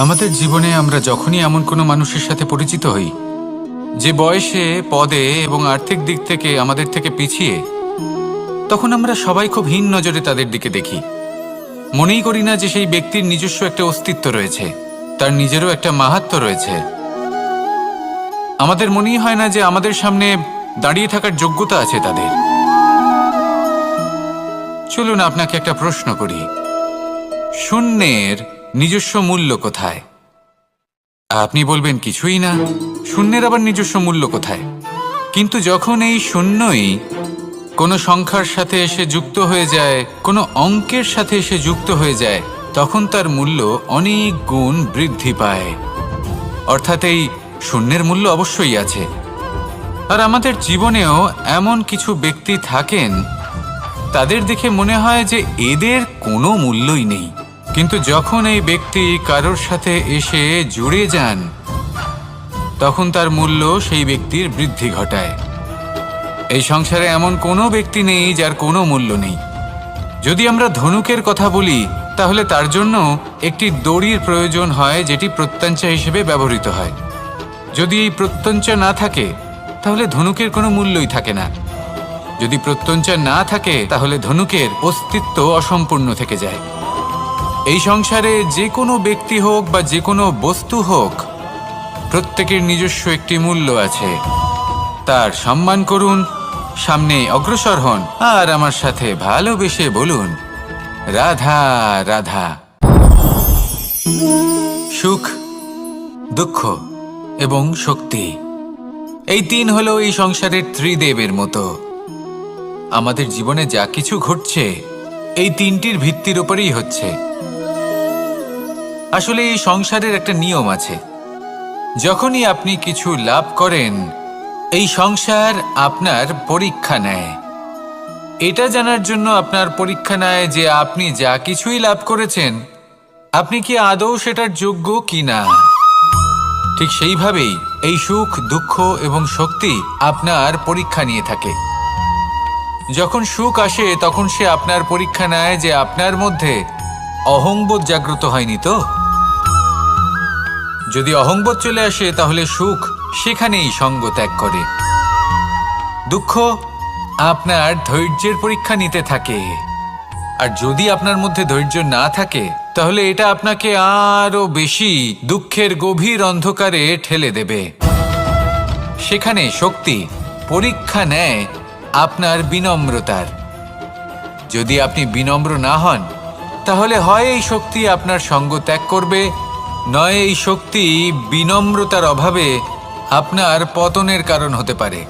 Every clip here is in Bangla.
আমাদের জীবনে আমরা যখনই এমন কোনো মানুষের সাথে পরিচিত হই যে বয়সে, পদে এবং আর্থিক দিক থেকে আমাদের থেকে পিছিয়ে, তখন আমরা সবাই খুব হীন নজরে তাদের দিকে দেখি। মনেই করি না যে সেই ব্যক্তির নিজস্ব একটা অস্তিত্ব রয়েছে, তার নিজেরও একটা মাহাত্ম্য রয়েছে। আমাদের মনেই হয় না যে আমাদের সামনে দাঁড়িয়ে থাকার যোগ্যতা আছে তাদের। চলুন আপনাকে একটা প্রশ্ন করি, শূন্যের নিজস্ব মূল্য কোথায়? আপনি বলবেন কিছুই না। শূন্যের আবার নিজস্ব মূল্য কোথায়? কিন্তু যখন এই শূন্যই কোনো সংখ্যার সাথে এসে যুক্ত হয়ে যায়, কোনো অঙ্কের সাথে এসে যুক্ত হয়ে যায়, তখন তার মূল্য অনেক গুণ বৃদ্ধি পায়। অর্থাৎ এই শূন্যের মূল্য অবশ্যই আছে। আর আমাদের জীবনেও এমন কিছু ব্যক্তি থাকেন, তাদের দেখে মনে হয় যে এদের কোনো মূল্যই নেই। কিন্তু যখন এই ব্যক্তি কারোর সাথে এসে জুড়ে যান, তখন তার মূল্য সেই ব্যক্তির বৃদ্ধি ঘটায়। এই সংসারে এমন কোনো ব্যক্তি নেই যার কোনো মূল্য নেই। যদি আমরা ধনুকের কথা বলি, তাহলে তার জন্য একটি দড়ির প্রয়োজন হয়, যেটি প্রত্যঞ্চা হিসেবে ব্যবহৃত হয়। যদি এই প্রত্যঞ্চা না থাকে, তাহলে ধনুকের কোনো মূল্যই থাকে না। যদি প্রত্যঞ্চা না থাকে, তাহলে ধনুকের অস্তিত্ব অসম্পূর্ণ থেকে যায়। এই সংসারে যে কোনো ব্যক্তি হোক বা যে কোনো বস্তু হোক, প্রত্যেকের নিজস্ব একটি মূল্য আছে। তার সম্মান করুন, সামনে অগ্রসর হন, আর আমার সাথে ভালোবেসে বলুন, রাধা রাধা। সুখ, দুঃখ এবং শক্তি, এই তিন হলো এই সংসারের ত্রিদেবের মতো। আমাদের জীবনে যা কিছু ঘটছে, এই তিনটির ভিত্তির উপরেই হচ্ছে। আসলে এই সংসারের একটা নিয়ম আছে, যখনই আপনি কিছু লাভ করেন, এই সংসার আপনার পরীক্ষা নেয়। এটা জানার জন্য আপনার পরীক্ষা নেয় যে আপনি যা কিছুই লাভ করেছেন, আপনি কি আদৌ সেটার যোগ্য কি না। ঠিক সেইভাবেই এই সুখ, দুঃখ এবং শক্তি আপনার পরীক্ষা নিয়ে থাকে। যখন সুখ আসে, তখন সে আপনার পরীক্ষা নেয় যে আপনার মধ্যে অহংবোধ জাগ্রত হয়নি তো। যদি অহংবোধ চলে আসে, তাহলে সুখ সেখানেই সঙ্গ ত্যাগ করে। দুঃখ আপনার ধৈর্যের পরীক্ষা নিতে থাকে। আর যদি আপনার মধ্যে ধৈর্য না থাকে, তাহলে এটা আপনাকে আরো বেশি দুঃখের গভীর অন্ধকারে ঠেলে দেবে। সেখানে শক্তি পরীক্ষা নেয় আপনার বিনম্রতার। যদি আপনি বিনম্র না হন, তাহলে হয় এই শক্তি আপনার সঙ্গ ত্যাগ করবে, নয় এই শক্তি বিনম্রতার অভাবে আপনার পতনের কারণ হতে পারে।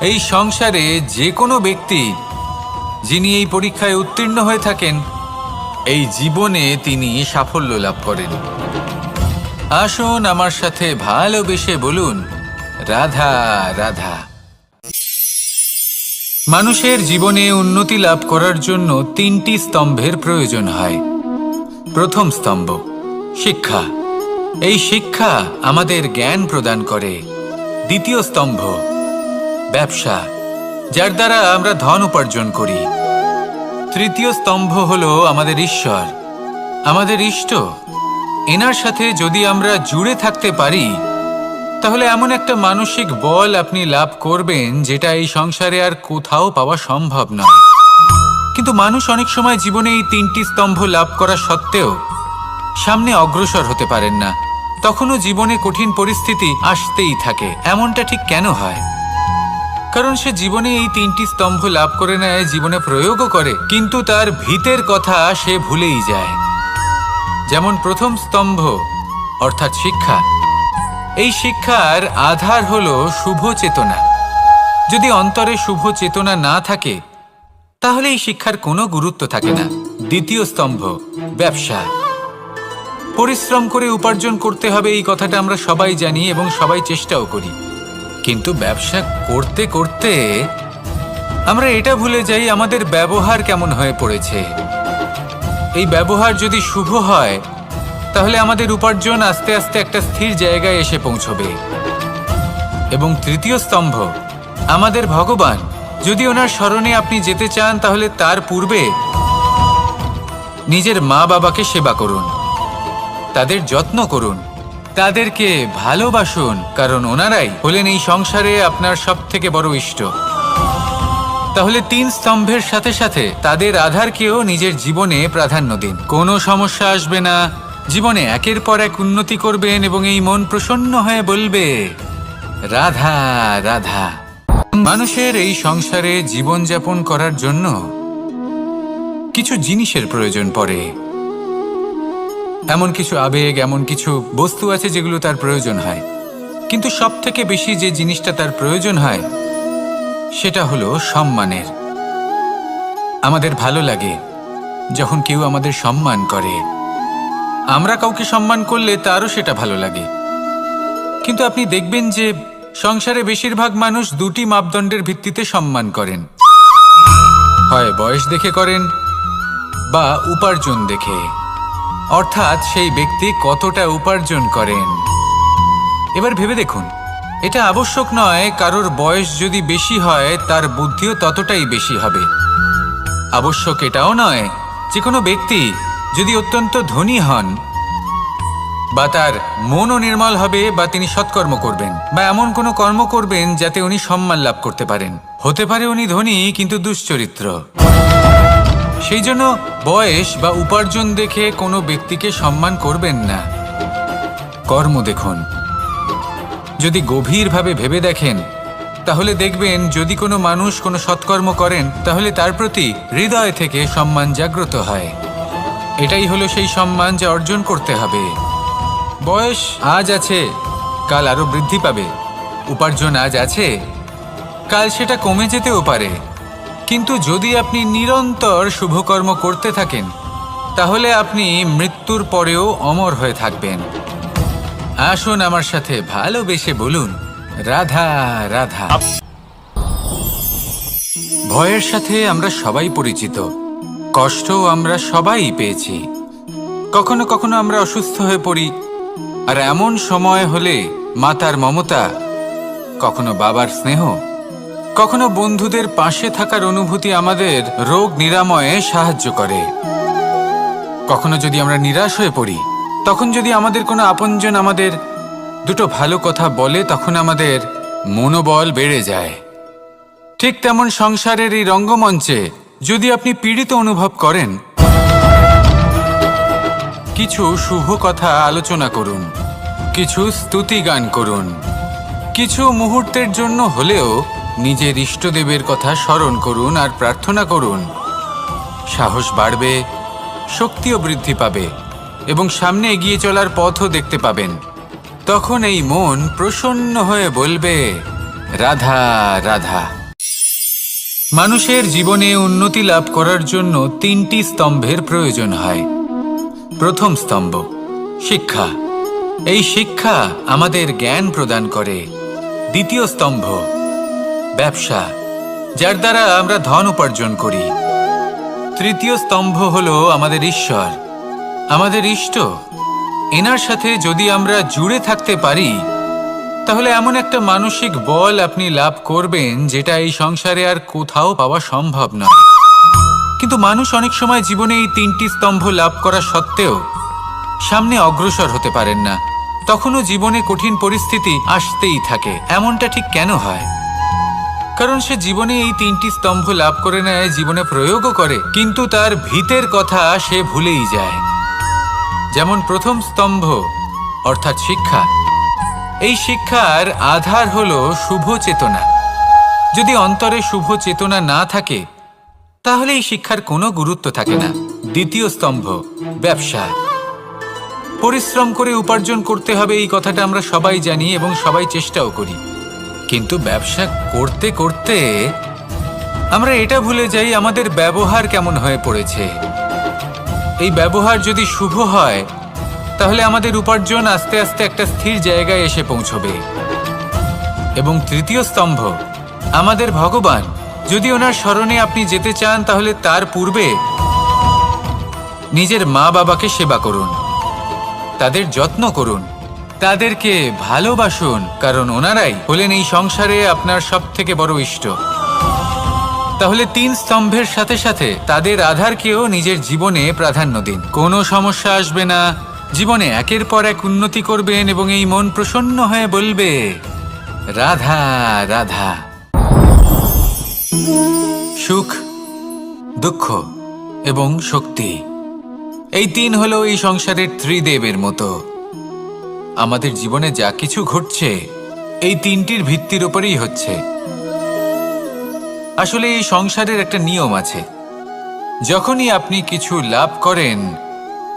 এই সংসারে যে কোনো ব্যক্তি যিনি এই পরীক্ষায় উত্তীর্ণ হয়ে থাকেন, এই জীবনে তিনি সাফল্য লাভ করেন। আসুন আমার সাথে ভালোবেসে বলুন, রাধা রাধা। মানুষের জীবনে উন্নতি লাভ করার জন্য তিনটি স্তম্ভের প্রয়োজন হয়। প্রথম স্তম্ভ শিক্ষা। এই শিক্ষা আমাদের জ্ঞান প্রদান করে। দ্বিতীয় স্তম্ভ ব্যবসা, যার দ্বারা আমরা ধন উপার্জন করি। তৃতীয় স্তম্ভ হলো আমাদের ঈশ্বর, আমাদের ইষ্ট। এনার সাথে যদি আমরা জুড়ে থাকতে পারি, তাহলে এমন একটা মানসিক বল আপনি লাভ করবেন, যেটা এই সংসারে আর কোথাও পাওয়া সম্ভব নয়। কিন্তু মানুষ অনেক সময় জীবনে এই তিনটি স্তম্ভ লাভ করা সত্ত্বেও সামনে অগ্রসর হতে পারেন না। তখনও জীবনে কঠিন পরিস্থিতি আসতেই থাকে। এমনটা ঠিক কেন হয়? কারণ সে জীবনে এই তিনটি স্তম্ভ লাভ করে নেয়, জীবনে প্রয়োগও করে, কিন্তু তার ভিতের কথা সে ভুলেই যায়। যেমন প্রথম স্তম্ভ অর্থাৎ শিক্ষা। এই শিক্ষার আধার হলো শুভ চেতনা। যদি অন্তরে শুভ চেতনা না থাকে, তাহলে এই শিক্ষার কোনো গুরুত্ব থাকে না। দ্বিতীয় স্তম্ভ ব্যবসা। পরিশ্রম করে উপার্জন করতে হবে, এই কথাটা আমরা সবাই জানি এবং সবাই চেষ্টাও করি। কিন্তু ব্যবসা করতে করতে আমরা এটা ভুলে যাই আমাদের ব্যবহার কেমন হয়ে পড়েছে। এই ব্যবহার যদি শুভ হয়, তাহলে আমাদের উপার্জন আস্তে আস্তে একটা স্থির জায়গায় এসে পৌঁছবে। এবং তৃতীয় স্তম্ভ আমাদের ভগবান। যদি ওনার শরণে আপনি যেতে চান, তাহলে তার পূর্বে নিজের মা বাবাকে সেবা করুন। তাদের যত্ন করুন, তাদেরকে ভালোবাসুন, কারণ ওনারাই হলেন এই সংসারে আপনার সবথেকে বড় ইষ্ট। তাহলে 3 স্তম্ভের সাথে সাথে তাদের আধারকেও নিজের জীবনে প্রাধান্য দিন। কোনো সমস্যা আসবে না, জীবনে একের পর এক উন্নতি করবেন এবং এই মন প্রসন্ন হয়ে বলবে রাধা রাধা। মানুষের এই সংসারে জীবনযাপন করার জন্য কিছু জিনিসের প্রয়োজন পড়ে। এমন কিছু আবেগ, এমন কিছু বস্তু আছে যেগুলো তার প্রয়োজন হয়, কিন্তু সব থেকে বেশি যে জিনিসটা তার প্রয়োজন হয় সেটা হলো সম্মানের। আমাদের ভালো লাগে যখন কেউ আমাদের সম্মান করে, আমরা কাউকে সম্মান করলে তারও সেটা ভালো লাগে। কিন্তু আপনি দেখবেন যে সংসারে বেশিরভাগ মানুষ 2টি মাপদণ্ডের ভিত্তিতে সম্মান করেন, হয় বয়স দেখে করেন বা উপার্জন দেখে, অর্থাৎ সেই ব্যক্তি কতটা উপার্জন করেন। এবার ভেবে দেখুন, এটা আবশ্যক নয় কারোর বয়স যদি বেশি হয় তার বুদ্ধিও ততটাই বেশি হবে। আবশ্যক এটাও নয় যে কোনো ব্যক্তি যদি অত্যন্ত ধনী হন বা তার মনও নির্মল হবে বা তিনি সৎকর্ম করবেন বা এমন কোনো কর্ম করবেন যাতে উনি সম্মান লাভ করতে পারেন। হতে পারে উনি ধনী কিন্তু দুশ্চরিত্র। সেই জন্য বয়স বা উপার্জন দেখে কোনো ব্যক্তিকে সম্মান করবেন না, কর্ম দেখুন। যদি গভীরভাবে ভেবে দেখেন তাহলে দেখবেন যদি কোনো মানুষ কোনো সৎকর্ম করেন তাহলে তার প্রতি হৃদয় থেকে সম্মান জাগ্রত হয়। এটাই হলো সেই সম্মান যা অর্জন করতে হবে। বয়স আজ আছে, কাল আরো বৃদ্ধি পাবে। উপার্জন আজ আছে, কাল সেটা কমে যেতেও পারে। কিন্তু যদি আপনি নিরন্তর শুভকর্ম করতে থাকেন তাহলে আপনি মৃত্যুর পরেও অমর হয়ে থাকবেন। আসুন আমার সাথে ভালোবেসে বলুন রাধা রাধা। ভয়ের সাথে আমরা সবাই পরিচিত, কষ্টও আমরা সবাই পেয়েছি। কখনো কখনো আমরা অসুস্থ হয়ে পড়ি, আর এমন সময় হলে মাতার মমতা, কখনো বাবার স্নেহ, কখনো বন্ধুদের পাশে থাকার অনুভূতি আমাদের রোগ নিরাময়ে সাহায্য করে। কখনো যদি আমরা নিরাশ হয়ে পড়ি, তখন যদি আমাদের কোনো আপনজন আমাদের 2টো ভালো কথা বলে তখন আমাদের মনোবল বেড়ে যায়। ঠিক তেমন সংসারের এই রঙ্গমঞ্চে যদি আপনি পীড়িত অনুভব করেন, কিছু শুভ কথা আলোচনা করুন, কিছু স্তুতি গান করুন, কিছু মুহূর্তের জন্য হলেও নিজের ইষ্টদেবের কথা স্মরণ করুন আর প্রার্থনা করুন। সাহস বাড়বে, শক্তিও বৃদ্ধি পাবে এবং সামনে এগিয়ে চলার পথও দেখতে পাবেন। তখন এই মন প্রসন্ন হয়ে বলবে রাধা রাধা। মানুষের জীবনে উন্নতি লাভ করার জন্য 3টি স্তম্ভের প্রয়োজন হয়। প্রথম স্তম্ভ শিক্ষা। এই শিক্ষা আমাদের জ্ঞান প্রদান করে। দ্বিতীয় স্তম্ভ ব্যবসা, যার দ্বারা আমরা ধন উপার্জন করি। তৃতীয় স্তম্ভ হলো আমাদের ঈশ্বর, আমাদের ইষ্ট। এনার সাথে যদি আমরা জুড়ে থাকতে পারি তাহলে এমন একটা মানসিক বল আপনি লাভ করবেন যেটা এই সংসারে আর কোথাও পাওয়া সম্ভব নয়। কিন্তু মানুষ অনেক সময় জীবনে এই 3টি স্তম্ভ লাভ করা সত্ত্বেও সামনে অগ্রসর হতে পারেন না। তখনও জীবনে কঠিন পরিস্থিতি আসতেই থাকে। এমনটা ঠিক কেন হয়? কারণ সে জীবনে এই 3টি স্তম্ভ লাভ করে নেয়, জীবনে প্রয়োগও করে, কিন্তু তার ভিতের কথা সে ভুলেই যায়। যেমন প্রথম স্তম্ভ অর্থাৎ শিক্ষা। এই শিক্ষার আধার হলো শুভ চেতনা। যদি অন্তরে শুভ চেতনা না থাকে তাহলে এই শিক্ষার কোনো গুরুত্ব থাকে না। দ্বিতীয় স্তম্ভ ব্যবসা। পরিশ্রম করে উপার্জন করতে হবে, এই কথাটা আমরা সবাই জানি এবং সবাই চেষ্টাও করি। কিন্তু ব্যবসা করতে করতে আমরা এটা ভুলে যাই আমাদের ব্যবহার কেমন হয়ে পড়েছে। এই ব্যবহার যদি শুভ হয় তাহলে আমাদের উপার্জন আস্তে আস্তে একটা স্থির জায়গায় এসে পৌঁছবে। এবং তৃতীয় স্তম্ভ আমাদের ভগবান। যদি ওনার শরণে আপনি যেতে চান তাহলে তার পূর্বে নিজের মা বাবাকে সেবা করুন, তাদের যত্ন করুন, তাদেরকে ভালোবাসুন, কারণ ওনারাই হলেন এই সংসারে আপনার সবথেকে বড় ইষ্ট। তাহলে 3 স্তম্ভের সাথে সাথে তাদের আধারকেও নিজের জীবনে প্রাধান্য দিন। কোনো সমস্যা আসবে না, জীবনে একের পর এক উন্নতি করবেন এবং এই মন প্রসন্ন হয়ে বলবে, রাধা রাধা। সুখ, দুঃখ এবং শক্তি, এই তিন হলো এই সংসারের ত্রিদেবের মতো। আমাদের জীবনে যা কিছু ঘটছে এই তিনটির ভিত্তির উপরেই হচ্ছে। আসলে এই সংসারের একটা নিয়ম আছে, যখনই আপনি কিছু লাভ করেন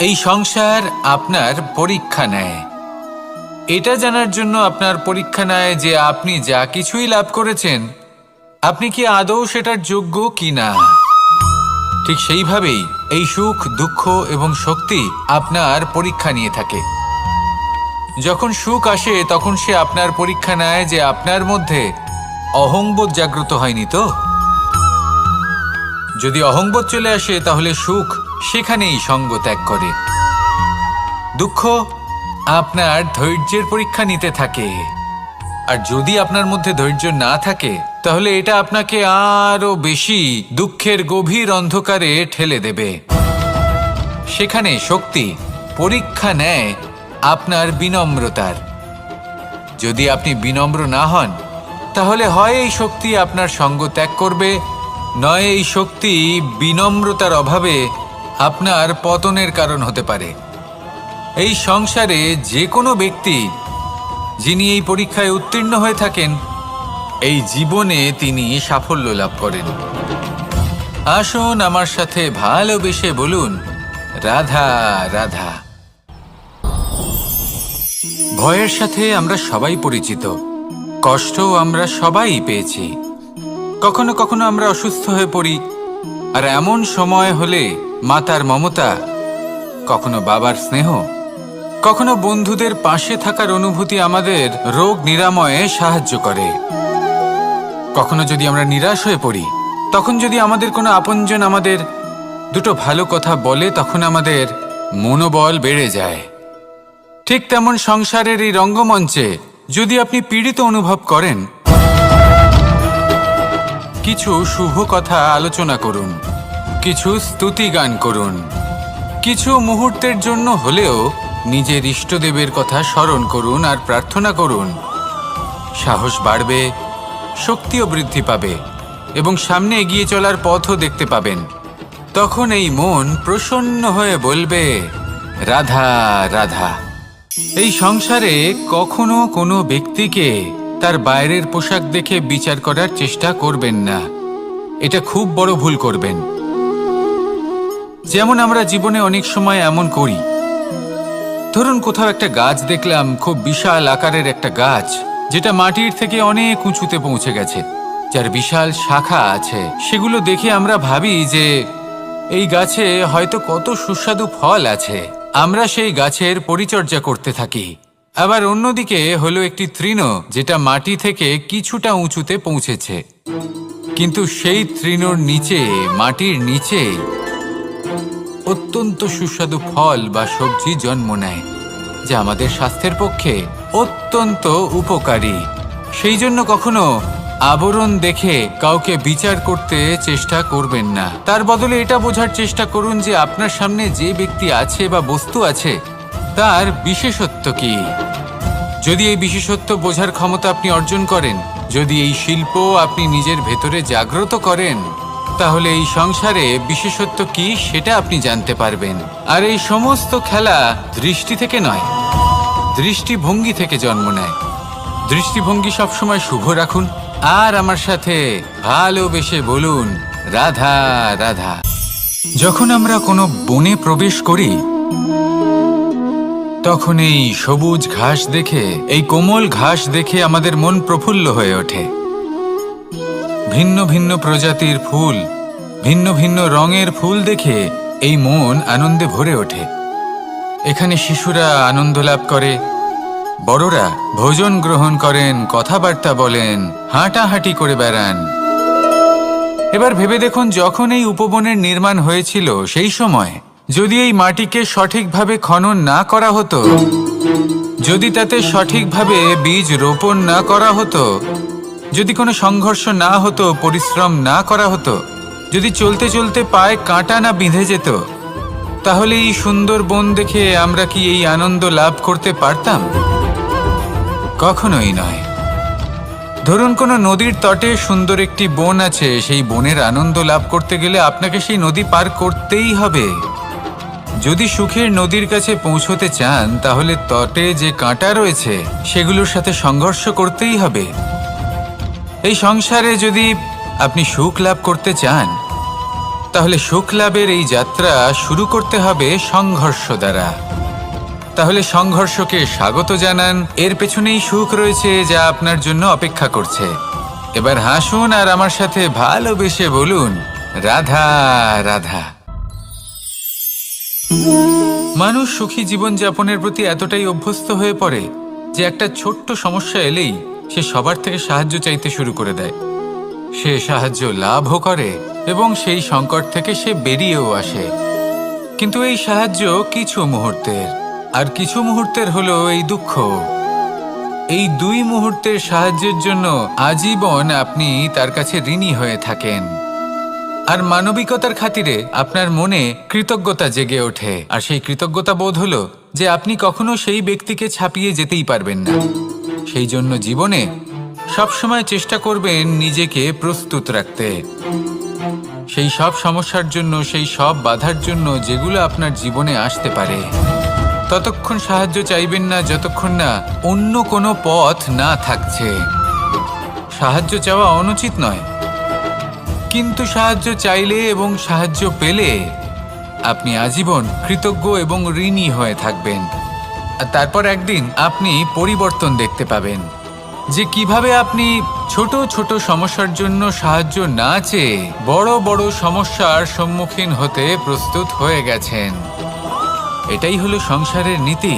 এই সংসার আপনার পরীক্ষা নেয়। এটা জানার জন্য আপনার পরীক্ষা নেয় যে আপনি যা কিছুই লাভ করেছেন আপনি কি আদৌ সেটার যোগ্য কিনা। ঠিক সেইভাবেই এই সুখ, দুঃখ এবং শক্তি আপনার পরীক্ষা নিয়ে থাকে। যখন সুখ আসে তখন সে আপনার পরীক্ষা নেয় যে আপনার মধ্যে অহংবোধ জাগ্রত হয়নি তো। যদি অহংবোধ চলে আসে তাহলে সুখ সেখানেই সঙ্গ ত্যাগ করে। দুঃখ আপনার ধৈর্যের পরীক্ষা নিতে থাকে, আর যদি আপনার মধ্যে ধৈর্য না থাকে তাহলে এটা আপনাকে আরো বেশি দুঃখের গভীর অন্ধকারে ঠেলে দেবে। সেখানে শক্তি পরীক্ষা নেয় আপনার বিনম্রতার। যদি আপনি বিনম্র না হন তাহলে হয় এই শক্তি আপনার সঙ্গ ত্যাগ করবে, নয় এই শক্তি বিনম্রতার অভাবে আপনার পতনের কারণ হতে পারে। এই সংসারে যে কোনো ব্যক্তি যিনি এই পরীক্ষায় উত্তীর্ণ হয়ে থাকেন এই জীবনে তিনি সাফল্য লাভ করেন। আসুন আমার সাথে ভালোবেসে বলুন, রাধা রাধা। ভয়ের সাথে আমরা সবাই পরিচিত, কষ্টও আমরা সবাই পেয়েছি। কখনো কখনো আমরা অসুস্থ হয়ে পড়ি, আর এমন সময় হলে মাতার মমতা, কখনো বাবার স্নেহ, কখনো বন্ধুদের পাশে থাকার অনুভূতি আমাদের রোগ নিরাময়ে সাহায্য করে। কখনো যদি আমরা নিরাশ হয়ে পড়ি, তখন যদি আমাদের কোনো আপনজন আমাদের দুটো ভালো কথা বলে তখন আমাদের মনোবল বেড়ে যায়। ঠিক তেমন সংসারের এই রঙ্গমঞ্চে যদি আপনি পীড়িত অনুভব করেন, কিছু শুভ কথা আলোচনা করুন, কিছু স্তুতি গান করুন, কিছু মুহূর্তের জন্য হলেও নিজের ইষ্টদেবের কথা স্মরণ করুন আর প্রার্থনা করুন। সাহস বাড়বে, শক্তিও বৃদ্ধি পাবে এবং সামনে এগিয়ে চলার পথও দেখতে পাবেন। তখন এই মন প্রসন্ন হয়ে বলবে, রাধা রাধা। এই সংসারে কখনো কোনো ব্যক্তিকে তার বাইরের পোশাক দেখে বিচার করার চেষ্টা করবেন না, এটা খুব বড় ভুল করবেন। যেমন আমরা জীবনে অনেক সময় এমন করি, ধরুন কোথাও একটা গাছ দেখলাম, খুব বিশাল আকারের একটা গাছ, যেটা মাটির থেকে অনেক উঁচুতে পৌঁছে গেছে, যার বিশাল শাখা আছে। সেগুলো দেখে আমরা ভাবি যে এই গাছে হয়তো কত সুস্বাদু ফল আছে, আমরা সেই গাছের পরিচর্যা করতে থাকি। আবার অন্যদিকে হলো একটি তৃণ, যেটা মাটি থেকে কিছুটা উঁচুতে পৌঁছেছে, কিন্তু সেই তৃণর নিচে, মাটির নিচে অত্যন্ত সুস্বাদু ফল বা সবজি জন্ম নেয়, যা আমাদের স্বাস্থ্যের পক্ষে অত্যন্ত উপকারী। সেই জন্য কখনো আবরণ দেখে কাউকে বিচার করতে চেষ্টা করবেন না। তার বদলে এটা বোঝার চেষ্টা করুন যে আপনার সামনে যে ব্যক্তি আছে বা বস্তু আছে তার বিশেষত্ব কি। যদি এই বিশেষত্ব বোঝার ক্ষমতা আপনি অর্জন করেন, যদি এই শিল্প আপনি নিজের ভেতরে জাগ্রত করেন, তাহলে এই সংসারে বিশেষত্ব কি সেটা আপনি জানতে পারবেন। আর এই সমস্ত খেলা দৃষ্টি থেকে নয়, দৃষ্টিভঙ্গি থেকে জন্ম নেয়। দৃষ্টিভঙ্গি সবসময় শুভ রাখুন আর আমার সাথে ভালোবেসে বলুন, রাধা রাধা। যখন আমরা কোনো বনে প্রবেশ করি তখন এই সবুজ ঘাস দেখে, এই কোমল ঘাস দেখে আমাদের মন প্রফুল্ল হয়ে ওঠে। ভিন্ন ভিন্ন প্রজাতির ফুল, ভিন্ন ভিন্ন রঙের ফুল দেখে এই মন আনন্দে ভরে ওঠে। এখানে শিশুরা আনন্দ লাভ করে, বড়রা ভোজন গ্রহণ করেন, কথাবার্তা বলেন, হাঁটাহাঁটি করে বেড়ান। এবার ভেবে দেখুন, যখন এই উপবনের নির্মাণ হয়েছিল সেই সময় যদি এই মাটিকে সঠিকভাবে খনন না করা হতো, যদি তাতে সঠিকভাবে বীজ রোপণ না করা হতো, যদি কোনো সংঘর্ষ না হতো, পরিশ্রম না করা হতো, যদি চলতে চলতে পায়ে কাঁটা না বিঁধে যেত, তাহলে এই সুন্দর বন দেখে আমরা কি এই আনন্দ লাভ করতে পারতাম? কখনোই নয়। ধরুন কোনো নদীর তটে সুন্দর একটি বন আছে, সেই বনের আনন্দ লাভ করতে গেলে আপনাকে সেই নদী পার করতেই হবে। যদি সুখের নদীর কাছে পৌঁছতে চান তাহলে তটে যে কাঁটা রয়েছে সেগুলোর সাথে সংঘর্ষ করতেই হবে। এই সংসারে যদি আপনি সুখ লাভ করতে চান তাহলে সুখ লাভের এই যাত্রা শুরু করতে হবে সংঘর্ষ দ্বারা। তাহলে সংঘর্ষকে স্বাগত জানান, এর পেছনেই সুখ রয়েছে যা আপনার জন্য অপেক্ষা করছে। এবার হাসুন আর আমার সাথে ভালোবেসে বলুন, রাধা রাধা। মানুষ সুখী জীবনযাপনের প্রতি এতটাই অভ্যস্ত হয়ে পড়ে যে একটা ছোট্ট সমস্যা এলেই সে সবার থেকে সাহায্য চাইতে শুরু করে দেয়। সে সাহায্য লাভও করে এবং সেই সংকট থেকে সে বেরিয়েও আসে। কিন্তু এই সাহায্য কিছু মুহূর্তের, আর কিছু মুহূর্তের হলো এই দুঃখ। এই দুই মুহূর্তের সাহায্যের জন্য আজীবন আপনি তার কাছে ঋণী হয়ে থাকেন। আর মানবিকতার খাতিরে আপনার মনে কৃতজ্ঞতা জেগে ওঠে, আর সেই কৃতজ্ঞতা বোধ হলো যে আপনি কখনো সেই ব্যক্তিকে ছাপিয়ে যেতেই পারবেন না। সেই জন্য জীবনে সবসময় চেষ্টা করবেন নিজেকে প্রস্তুত রাখতে সেই সব সমস্যার জন্য, সেই সব বাধার জন্য যেগুলো আপনার জীবনে আসতে পারে। ততক্ষণ সাহায্য চাইবেন না যতক্ষণ না অন্য কোনো পথ না থাকছে। সাহায্য চাওয়া অনুচিত নয়, কিন্তু সাহায্য চাইলে এবং সাহায্য পেলে আপনি আজীবন কৃতজ্ঞ এবং ঋণী হয়ে থাকবেন। আর তারপর একদিন আপনি পরিবর্তন দেখতে পাবেন যে কিভাবে আপনি ছোট ছোট সমস্যার জন্য সাহায্য না চেয়ে বড় বড় সমস্যার সম্মুখীন হতে প্রস্তুত হয়ে গেছেন। এটাই হলো সংসারের নীতি।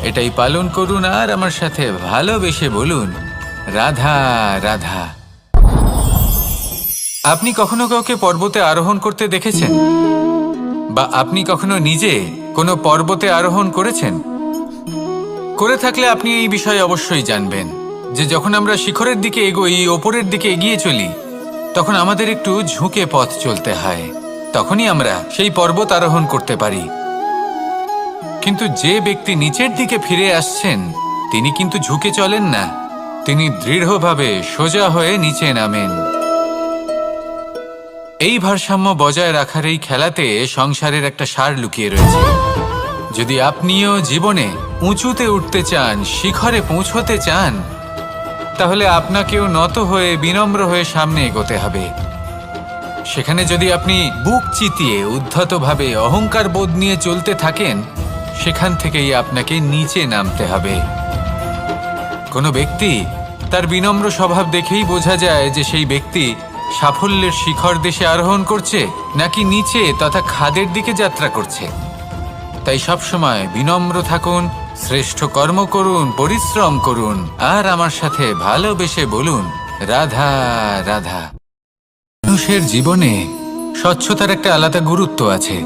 এটাই পালন করুন আর আমার সাথে ভালোবেসে বলুন, রাধা রাধা। আপনি কখনো কাউকে পর্বতে আরোহণ করতে দেখেছেন? বা আপনি কখনো নিজে কোনো পর্বতে আরোহণ করেছেন? করে থাকলে আপনি এই বিষয়ে অবশ্যই জানবেন যে যখন আমরা শিখরের দিকে এগোই, ওপরের দিকে এগিয়ে চলি, তখন আমাদের একটু ঝুঁকে পথ চলতে হয়। তখনই আমরা সেই পর্বত আরোহণ করতে পারি। কিন্তু যে ব্যক্তি নিচের দিকে ফিরে আসছেন তিনি কিন্তু ঝুঁকে চলেন না, তিনি দৃঢ়ভাবে সোজা হয়ে নিচে নামেন। এই ভারসাম্য বজায় রাখার এই খেলাতে সংসারের একটা সার লুকিয়ে রয়েছে। যদি আপনিও জীবনে উঁচুতে উঠতে চান, শিখরে পৌঁছতে চান, তাহলে আপনাকেও নত হয়ে বিনম্র হয়ে সামনে এগোতে হবে। সেখানে যদি আপনি বুক চিতিয়ে উদ্ধতভাবে অহংকার বোধ নিয়ে চলতে থাকেন, সেখান থেকেই আপনাকে নিচে নামতে হবে। কোনো ব্যক্তি তার বিনম্র স্বভাব দেখেই বোঝা যায় যে সেই ব্যক্তি সাফল্যের শিখর দেশে আরোহণ করছে নাকি নিচে তথা খাদের দিকে যাত্রা করছে। তাই সবসময় বিনম্র থাকুন, শ্রেষ্ঠ কর্ম করুন, পরিশ্রম করুন আর আমার সাথে ভালোবেসে বলুন, রাধা রাধা। মানুষের জীবনে স্বচ্ছতার একটা আলাদা গুরুত্ব আছে।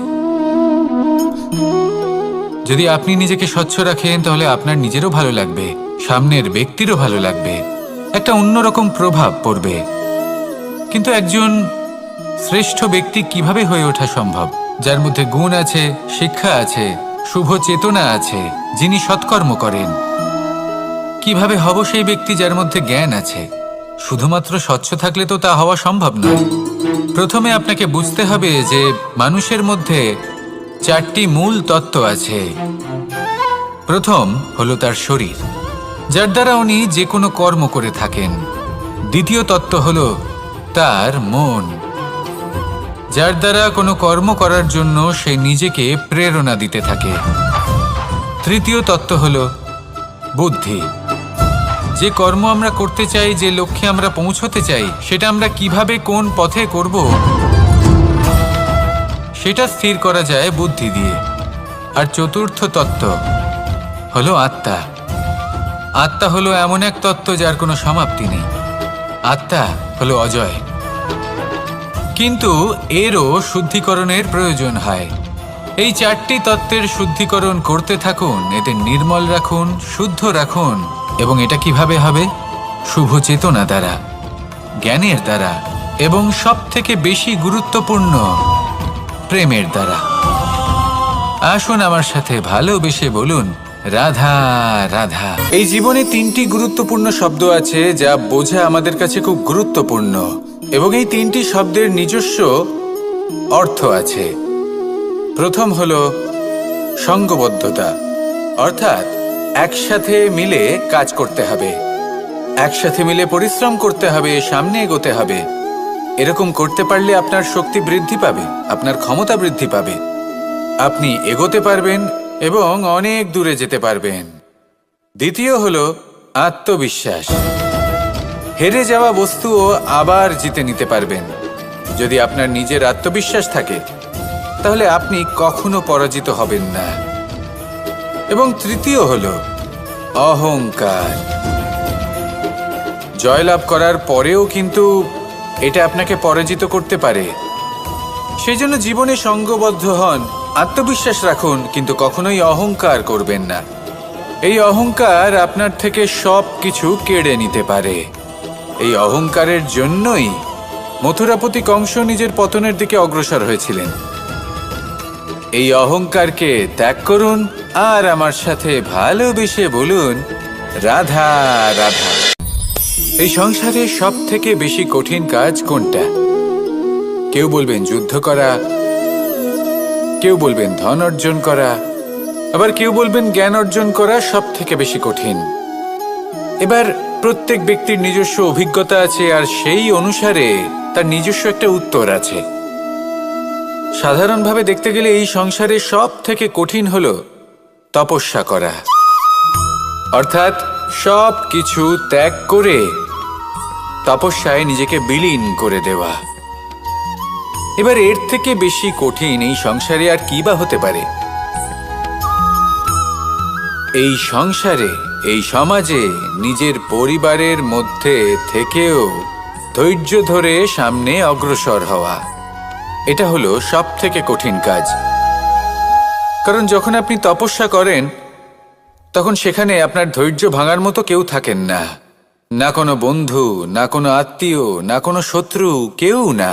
যদি আপনি নিজেকে স্বচ্ছ রাখেন তাহলে আপনার নিজেরও ভালো লাগবে, সামনের ব্যক্তিরও ভালো লাগবে, একটা অন্যরকম প্রভাব পড়বে। কিন্তু একজন শ্রেষ্ঠ ব্যক্তি কিভাবে হয়ে ওঠা সম্ভব? যার মধ্যে গুণ আছে, শিক্ষা আছে, শুভ চেতনা আছে, যিনি সৎকর্ম করেন। কিভাবে হব সেই ব্যক্তি যার মধ্যে জ্ঞান আছে? শুধুমাত্র স্বচ্ছ থাকলে তো তা হওয়া সম্ভব নয়। প্রথমে আপনাকে বুঝতে হবে যে মানুষের মধ্যে চারটি মূল তত্ত্ব আছে। প্রথম হলো তার শরীর, যার দ্বারা উনি যে কোনো কর্ম করে থাকেন। দ্বিতীয় তত্ত্ব হলো তার মন, যার দ্বারা কোনো কর্ম করার জন্য সে নিজেকে প্রেরণা দিতে থাকে। তৃতীয় তত্ত্ব হলো বুদ্ধি, যে কর্ম আমরা করতে চাই, যে লক্ষ্যে আমরা পৌঁছতে চাই, সেটা আমরা কিভাবে কোন পথে করব সেটা স্থির করা যায় বুদ্ধি দিয়ে। আর চতুর্থ তত্ত্ব হলো আত্মা। আত্মা হলো এমন এক তত্ত্ব যার কোনো সমাপ্তি নেই। আত্মা হলো অজয়। কিন্তু এরও শুদ্ধিকরণের প্রয়োজন হয়। এই চারটি তত্ত্বের শুদ্ধিকরণ করতে থাকুন, এদের নির্মল রাখুন, শুদ্ধ রাখুন। এবং এটা কিভাবে হবে? শুভ চেতনা দ্বারা, জ্ঞানের দ্বারা, এবং সব থেকে বেশি গুরুত্বপূর্ণ প্রেমের দ্বারা। আসুন আমার সাথে ভালোবেসে বলুন, রাধা রাধা। এই জীবনে তিনটি গুরুত্বপূর্ণ শব্দ আছে যা বোঝা আমাদের কাছে খুব গুরুত্বপূর্ণ, এবং এই তিনটি শব্দের নিজস্ব অর্থ আছে। প্রথম হলো সঙ্গবদ্ধতা, অর্থাৎ একসাথে মিলে কাজ করতে হবে, একসাথে মিলে পরিশ্রম করতে হবে, সামনে এগোতে হবে। এরকম করতে পারলে আপনার শক্তি বৃদ্ধি পাবে, আপনার ক্ষমতা বৃদ্ধি পাবে, আপনি এগোতে পারবেন এবং অনেক দূরে যেতে পারবেন। দ্বিতীয় হলো আত্মবিশ্বাস। হেরে যাওয়া বস্তুও আবার জিতে নিতে পারবেন। যদি আপনার নিজের আত্মবিশ্বাস থাকে তাহলে আপনি কখনো পরাজিত হবেন না। এবং তৃতীয় হলো অহংকার। জয়লাভ করার পরেও কিন্তু এটা আপনাকে পরাজিত করতে পারে। সেই জন্য জীবনে সঙ্গবদ্ধ হন, আত্মবিশ্বাস রাখুন, কিন্তু কখনোই অহংকার করবেন না। এই অহংকার আপনার থেকে সব কিছু কেড়ে নিতে পারে। এই অহংকারের জন্যই মথুরাপতি কংস নিজের পতনের দিকে অগ্রসর হয়েছিলেন। এই অহংকারকে ত্যাগ করুন আর আমার সাথে ভালোবেসে বলুন, রাধা রাধা। এই সংসারে সব থেকে বেশি কঠিন কাজ কোনটা? কেউ বলবেন যুদ্ধ করা, কেউ বলবেন ধন অর্জন করা, আবার কেউ বলবেন জ্ঞান অর্জন করা সব থেকে বেশি কঠিন। এবার প্রত্যেক ব্যক্তির নিজস্ব অভিজ্ঞতা আছে, আর সেই অনুসারে তার নিজস্ব একটা উত্তর আছে। সাধারণভাবে দেখতে গেলে এই সংসারে সব থেকে কঠিন হলো তপস্যা করা, অর্থাৎ সব কিছু ত্যাগ করে তপস্যায় নিজেকে বিলীন করে দেওয়া। এবার এর থেকে বেশি কঠিন এই সংসারে আর কি বা হতে পারে? এই সংসারে, এই সমাজে, নিজের পরিবারের মধ্যে থেকেও ধৈর্য ধরে সামনে অগ্রসর হওয়া, এটা হলো সব থেকে কঠিন কাজ। কারণ যখন আপনি তপস্যা করেন তখন সেখানে আপনার ধৈর্য ভাঙার মতো কেউ থাকেন না, না কোনো বন্ধু, না কোনো আত্মীয়, না কোনো শত্রু, কেউ না।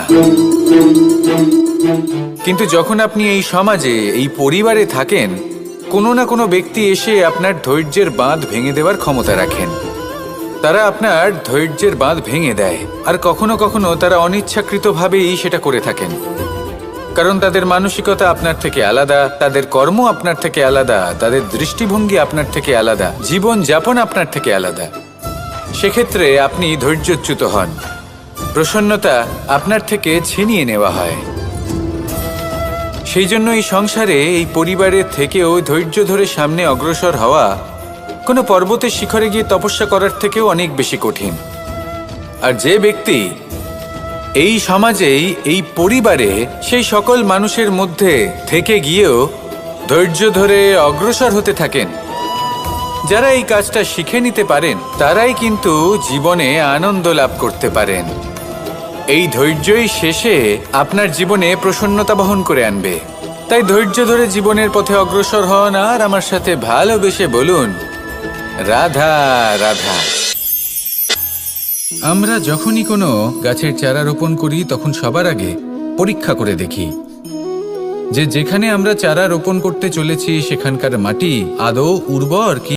কিন্তু যখন আপনি এই সমাজে, এই পরিবারে থাকেন, কোনো না কোনো ব্যক্তি এসে আপনার ধৈর্যের বাঁধ ভেঙে দেওয়ার ক্ষমতা রাখেন। তারা আপনার ধৈর্যের বাঁধ ভেঙে দেয়, আর কখনো কখনো তারা অনিচ্ছাকৃতভাবেই সেটা করে থাকেন। কারণ তাদের মানসিকতা আপনার থেকে আলাদা, তাদের কর্ম আপনার থেকে আলাদা, তাদের দৃষ্টিভঙ্গি আপনার থেকে আলাদা, জীবন যাপন আপনার থেকে আলাদা। সেক্ষেত্রে আপনি ধৈর্যচ্যুত হন, প্রসন্নতা আপনার থেকে ছিনিয়ে নেওয়া হয়। সেই জন্য এই সংসারে, এই পরিবারের থেকেও ধৈর্য ধরে সামনে অগ্রসর হওয়া কোনো পর্বতের শিখরে গিয়ে তপস্যা করার থেকেও অনেক বেশি কঠিন। আর যে ব্যক্তি এই সমাজেই, এই পরিবারে, সেই সকল মানুষের মধ্যে থেকে গিয়েও ধৈর্য ধরে অগ্রসর হতে থাকেন, যারা এই কাজটা শিখে নিতে পারেন, তারাই কিন্তু জীবনে আনন্দ লাভ করতে পারেন। এই ধৈর্যই শেষে আপনার জীবনে প্রসন্নতা বহন করে আনবে। তাই ধৈর্য ধরে জীবনের পথে অগ্রসর হন আর আমার সাথে ভালোবেসে বলুন, রাধা রাধা। আমরা যখনই কোনো গাছের চারা রোপণ করি তখন সবার আগে পরীক্ষা করে দেখি যে যেখানে আমরা চারা রোপণ করতে চলেছি সেখানকার মাটি আদৌ উর্বর কি